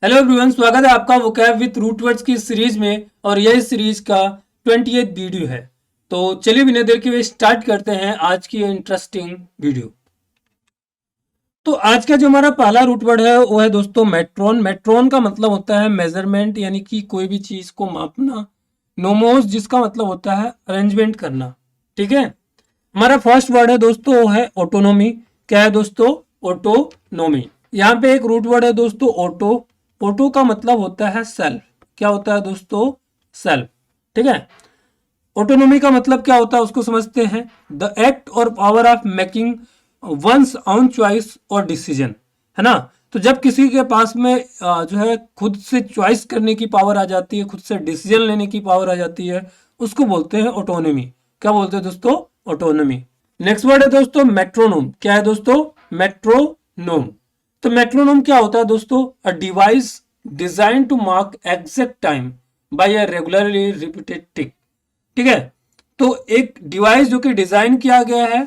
Hello everyone, स्वागत है आपका वोकैब विद रूट वर्ड्स की सीरीज में। और यह सीरीज का 28th वीडियो है। तो चलिए बिना देर के स्टार्ट करते हैं आज की इंटरेस्टिंग वीडियो। तो आज का जो हमारा पहला रूट वर्ड है वो है दोस्तों मेट्रोन। मेट्रोन का मतलब होता है मेजरमेंट, यानी कि कोई भी चीज को मापना। नोमोस जिसका मतलब होता है अरेंजमेंट करना। ठीक है। हमारा फर्स्ट वर्ड है दोस्तों वो है ऑटोनोमी। क्या है दोस्तों? ऑटोनोमी। यहाँ पे एक रूट वर्ड है दोस्तों ऑटो। ऑटो का मतलब होता है सेल्फ। क्या होता है दोस्तों? सेल्फ। ठीक है। ऑटोनोमी का मतलब क्या होता है उसको समझते हैं। द एक्ट और power of making one's own choice और डिसीजन। है ना। तो जब किसी के पास में जो है खुद से चॉइस करने की पावर आ जाती है, खुद से डिसीजन लेने की पावर आ जाती है, उसको बोलते हैं ऑटोनोमी। क्या बोलते हैं दोस्तों? ऑटोनोमी। नेक्स्ट वर्ड है दोस्तों मेट्रोनोम। क्या है दोस्तों? मेट्रोनोम। तो मेट्रोनोम क्या होता है दोस्तों? A device design to mark exact time by a regularly repeated tick. ठीक है। तो एक डिवाइस जो कि डिजाइन किया गया है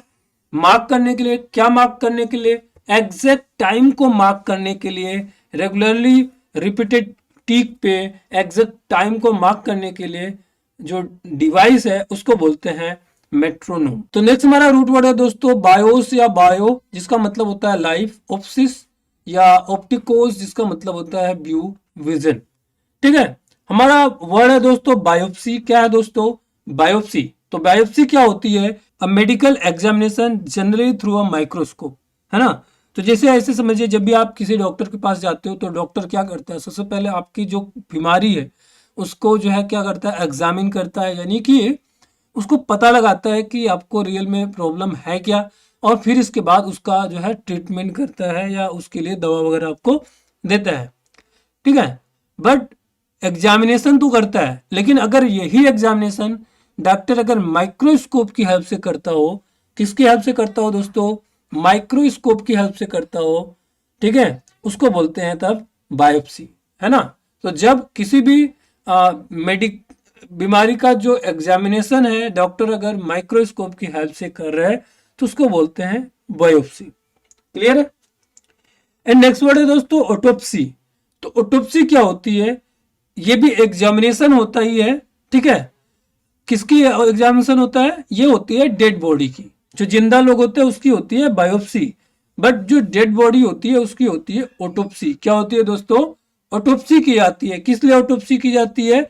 मार्क करने के लिए। क्या मार्क करने के लिए? एग्जैक्ट टाइम को मार्क करने के लिए। रेगुलरली रिपीटेड टिक पे एग्जैक्ट टाइम को मार्क करने के लिए जो डिवाइस है उसको बोलते हैं मेट्रोनोम। तो नेक्स्ट हमारा रूट वर्ड है दोस्तों बायोस या बायो, जिसका मतलब होता है लाइफ। ऑप्सिस या ऑप्टिकोस, जिसका मतलब होता है व्यू, विजन। ठीक है। हमारा वर्ड है दोस्तों बायोप्सी। क्या है दोस्तों? बायोप्सी। तो बायोप्सी क्या होती है? A medical examination generally through a microscope. है ना। तो जैसे ऐसे समझिए, जब भी आप किसी डॉक्टर के पास जाते हो तो डॉक्टर क्या करता है? सबसे पहले आपकी जो बीमारी है उसको जो है क्या करता है? एग्जामिन करता है, यानी कि उसको पता लगाता है कि आपको रियल में प्रॉब्लम है क्या, और फिर इसके बाद उसका जो है ट्रीटमेंट करता है या उसके लिए दवा वगैरह आपको देता है। ठीक है। बट एग्जामिनेशन तो करता है, लेकिन अगर यही एग्जामिनेशन डॉक्टर अगर माइक्रोस्कोप की हेल्प से करता हो, किसकी हेल्प से करता हो दोस्तों? माइक्रोस्कोप की हेल्प से करता हो, ठीक है, उसको बोलते हैं तब बायोप्सी। है ना। तो जब किसी भी मेडिक बीमारी का जो एग्जामिनेशन है डॉक्टर अगर माइक्रोस्कोप की हेल्प से कर रहा है तो उसको बोलते हैं बायोप्सी। क्लियर है। एंड नेक्स्ट वर्ड है दोस्तों ऑटोप्सी। तो ऑटोप्सी क्या होती है? ये भी एग्जामिनेशन होता ही है। ठीक है। किसकी एग्जामिनेशन होता है? ये होती है डेड बॉडी की। जो जिंदा लोग होते हैं उसकी होती है बायोप्सी। बट जो डेड बॉडी होती है उसकी होती है ऑटोप्सी। क्या होती है दोस्तों? ऑटोप्सी की जाती है। किस लिए ऑटोप्सी की जाती है?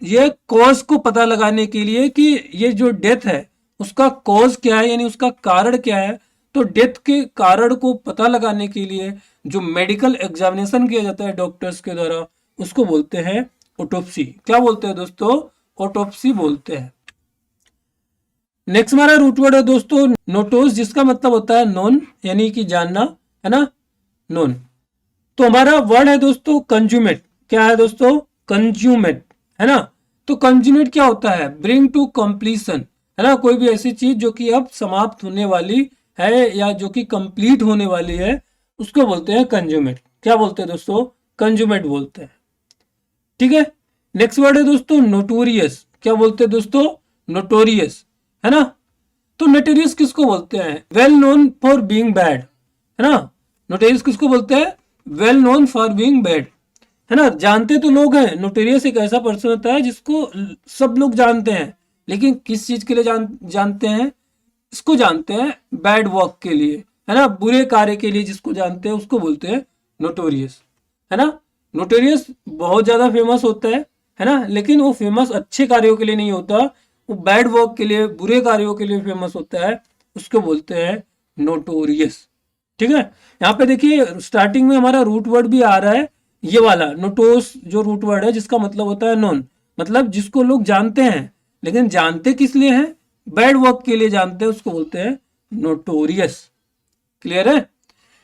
ये कॉज को पता लगाने के लिए कि ये जो डेथ है उसका कॉज क्या है, यानी उसका कारण क्या है। तो डेथ के कारण को पता लगाने के लिए जो मेडिकल एग्जामिनेशन किया जाता है डॉक्टर्स के द्वारा उसको बोलते हैं ऑटोप्सी। क्या बोलते हैं दोस्तों? ऑटोप्सी बोलते हैं। नेक्स्ट हमारा रूट वर्ड है दोस्तों नोटोस, जिसका मतलब होता है नोन, यानी कि जानना। है ना। नोन। तो हमारा वर्ड है दोस्तों कंज्यूमेट। क्या है दोस्तों? कंज्यूमेट। है ना। तो कंज्यूमेट क्या होता है? Bring to completion. है ना। कोई भी ऐसी चीज जो कि अब समाप्त होने वाली है या जो कि कंप्लीट होने वाली है उसको बोलते हैं कंज्यूमेट। क्या बोलते हैं दोस्तों? कंज्यूमेट बोलते हैं। ठीक है। नेक्स्ट वर्ड है दोस्तों नोटोरियस। क्या बोलते हैं दोस्तों? नोटोरियस। है ना। तो नोटोरियस किसको बोलते हैं? Well known for being bad. है ना। नोटोरियस किसको बोलते हैं? Well known for being bad. है ना। जानते तो लोग हैं। नोटोरियस एक ऐसा पर्सन होता है जिसको सब लोग जानते हैं, लेकिन किस चीज के लिए जानते हैं? इसको जानते हैं बैड वर्क के लिए। है ना। बुरे कार्य के लिए जिसको जानते हैं उसको बोलते हैं नोटोरियस। है ना। नोटोरियस बहुत ज्यादा फेमस होता है ना, लेकिन वो फेमस अच्छे कार्यों के लिए नहीं होता, वो बैड वर्क के लिए, बुरे कार्यों के लिए फेमस होता है। उसको बोलते हैं नोटोरियस। ठीक है। यहाँ पे देखिए स्टार्टिंग में हमारा रूट वर्ड भी आ रहा है, ये वाला नोटोस जो रूट वर्ड है जिसका मतलब होता है नोन, मतलब जिसको लोग जानते हैं, लेकिन जानते किस लिए हैं? बैड वर्क के लिए जानते हैं, उसको बोलते हैं नोटोरियस। क्लियर है।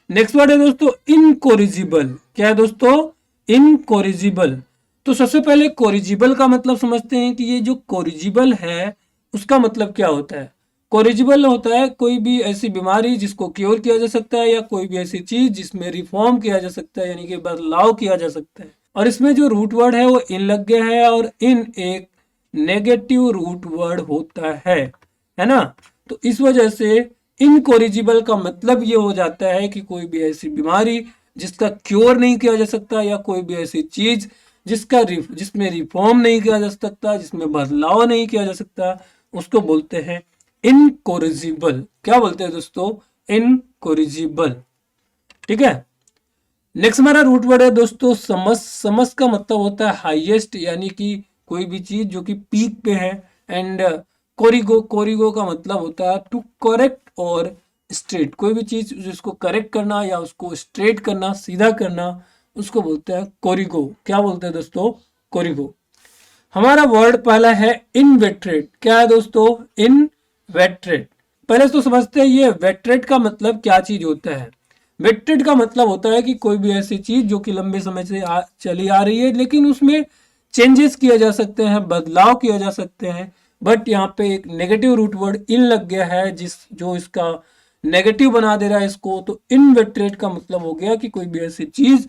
नेक्स्ट वर्ड है दोस्तों इनकोरिजिबल। क्या है दोस्तों? इनकोरिजिबल। तो सबसे पहले कोरिजिबल का मतलब समझते हैं कि ये जो कोरिजिबल है उसका मतलब क्या होता है। कोरिजिबल होता है कोई भी ऐसी बीमारी जिसको क्योर किया जा सकता है, या कोई भी ऐसी चीज जिसमें रिफॉर्म किया जा सकता है, यानी कि बदलाव किया जा सकता है। और इसमें जो रूट वर्ड है वो इन लग गया है, और इन एक नेगेटिव रूट वर्ड होता है ना। तो इस वजह से इनकोरिजिबल का मतलब ये हो जाता है कि कोई भी ऐसी बीमारी जिसका क्योर नहीं किया जा सकता, या कोई भी ऐसी चीज जिसमें रिफॉर्म नहीं किया जा सकता, जिसमें बदलाव नहीं किया जा सकता, उसको बोलते हैं इनकोरिजिबल। क्या बोलते हैं दोस्तों? इनकोरिजिबल। ठीक है। नेक्स्ट हमारा रूट वर्ड है दोस्तों समस। समस का मतलब होता है हाईएस्ट, यानी कि कोई भी चीज जो कि पीक पे है। एंड कोरिगो, कोरिगो का मतलब होता है टू करेक्ट और स्ट्रेट। कोई भी चीज जिसको करेक्ट करना या उसको स्ट्रेट करना, सीधा करना, उसको बोलते हैं कोरिगो। क्या बोलते हैं दोस्तों? कोरिगो। हमारा वर्ड पहला है इनवेट्रेट। क्या है दोस्तों? इनवेट्रेट। पहले तो समझते हैं ये वेट्रेट का मतलब क्या चीज होता है। वेट्रेट का मतलब होता है कि कोई भी ऐसी चीज जो कि लंबे समय से चली आ रही है, लेकिन उसमें चेंजेस किए जा सकते हैं, बदलाव किए जा सकते हैं, बट यहाँ पे एक नेगेटिव रूट वर्ड इन लग गया है जो इसका नेगेटिव बना दे रहा है इसको। तो इनवेट्रेट का मतलब हो गया कि कोई भी ऐसी चीज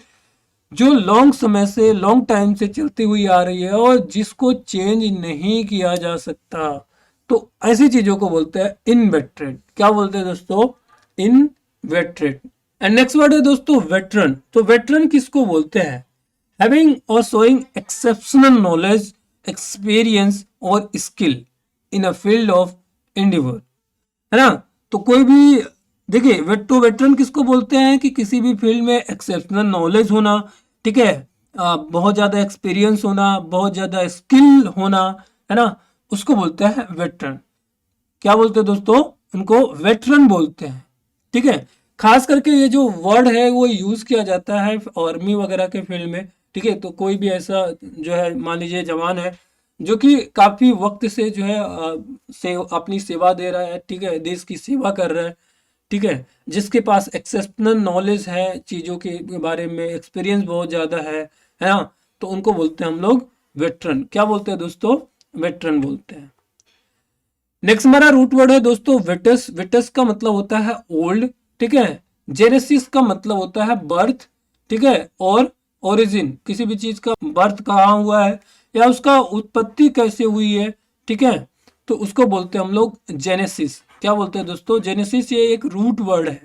जो लॉन्ग समय से, लॉन्ग टाइम से चलती हुई आ रही है और जिसको चेंज नहीं किया जा सकता, तो ऐसी चीजों को बोलते हैं इनवेट्रेट। क्या बोलते हैं दोस्तों? इनवेट्रेट। एंड नेक्स्ट वर्ड है दोस्तों वेटरन। तो वेटरन किसको बोलते हैं? हैविंग और शोइंग एक्सेप्शनल नॉलेज, एक्सपीरियंस और skill in a field of endeavour, है ना। तो कोई भी देखिए, तो वेटरन किसको बोलते हैं कि किसी भी फील्ड में एक्सेप्शनल नॉलेज होना, ठीक है, बहुत ज्यादा एक्सपीरियंस होना, बहुत ज्यादा स्किल होना, है ना, उसको बोलते हैं वेटरन। क्या बोलते हैं दोस्तों? उनको वेटरन बोलते हैं। ठीक है। खास करके ये जो वर्ड है वो यूज किया जाता है आर्मी वगैरह के फील्ड में। ठीक है। तो कोई भी ऐसा जो है, मान लीजिए जवान है जो कि काफी वक्त से जो है अपनी सेवा दे रहा है, ठीक है, देश की सेवा कर रहा है, ठीक है, जिसके पास एक्सेप्शनल नॉलेज है, चीजों के बारे में एक्सपीरियंस बहुत ज्यादा है ना, तो उनको बोलते हैं हम लोग वेटरन। क्या बोलते हैं दोस्तों? वेटरन बोलते हैं। नेक्स्ट हमारा रूट वर्ड है दोस्तों विटस। विटस का मतलब होता है ओल्ड, ठीक है। जेनेसिस का मतलब होता है बर्थ, ठीक है, और ओरिजिन, किसी भी चीज का बर्थ कहाँ हुआ है या उसका उत्पत्ति कैसे हुई है, ठीक है, तो उसको बोलते हैं हम लोग जेनेसिस। क्या बोलते हैं दोस्तों? जेनेसिस। ये एक रूट वर्ड है।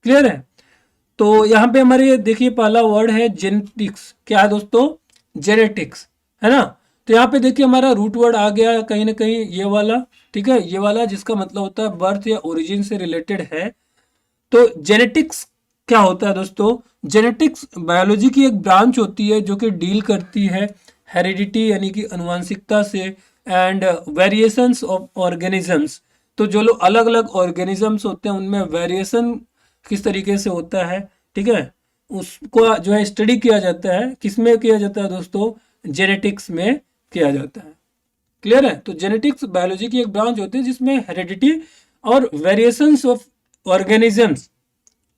क्लियर है। तो यहाँ पे हमारे देखिए पहला वर्ड है जेनेटिक्स। क्या है दोस्तों? जेनेटिक्स, है ना। तो यहाँ पे देखिए हमारा रूट वर्ड आ गया कहीं ना कहीं ये वाला, ठीक है, ये वाला, जिसका मतलब होता है बर्थ या ओरिजिन से रिलेटेड है। तो जेनेटिक्स क्या होता है दोस्तों? जेनेटिक्स बायोलॉजी की एक ब्रांच होती है जो कि डील करती है हेरिडिटी यानी कि अनुवांशिकता से, एंड वेरिएशंस ऑफ ऑर्गेनिजम्स। तो जो लोग अलग अलग ऑर्गेनिजम्स होते हैं उनमें वेरिएशन किस तरीके से होता है, ठीक है, उसको जो है स्टडी किया जाता है। किसमें किया जाता है दोस्तों? जेनेटिक्स में किया जाता है। क्लियर है। तो जेनेटिक्स बायोलॉजी की एक ब्रांच होती है जिसमें हेरिडिटी और वेरिएशंस ऑफ ऑर्गेनिजम्स,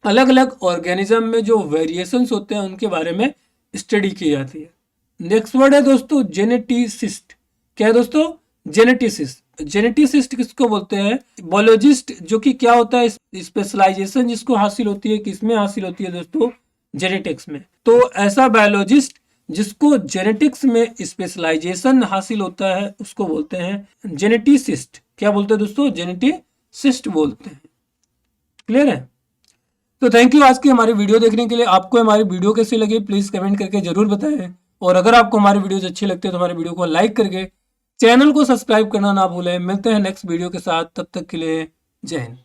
अलग अलग ऑर्गेनिज्म में जो वेरिएशंस होते हैं उनके बारे में स्टडी की जाती है। नेक्स्ट वर्ड है दोस्तों जेनेटिसिस्ट। क्या है दोस्तों? जेनेटिसिस्ट। जेनेटिसिस्ट किसको बोलते हैं? बायोलॉजिस्ट, जो कि क्या होता है, स्पेशलाइजेशन जिसको हासिल होती है, किसमें हासिल होती है दोस्तों? जेनेटिक्स में। तो ऐसा बायोलॉजिस्ट जिसको जेनेटिक्स में स्पेशलाइजेशन हासिल होता है उसको बोलते हैं जेनेटिसिस्ट। क्या बोलते हैं दोस्तों? जेनेटिसिस्ट बोलते हैं। क्लियर है। तो थैंक यू आज की हमारी वीडियो देखने के लिए। आपको हमारी वीडियो कैसी लगी प्लीज कमेंट करके जरूर बताएं, और अगर आपको हमारी वीडियोस अच्छी लगती है तो हमारी वीडियो को लाइक करके चैनल को सब्सक्राइब करना ना भूलें। मिलते हैं नेक्स्ट वीडियो के साथ, तब तक के लिए जय हिंद।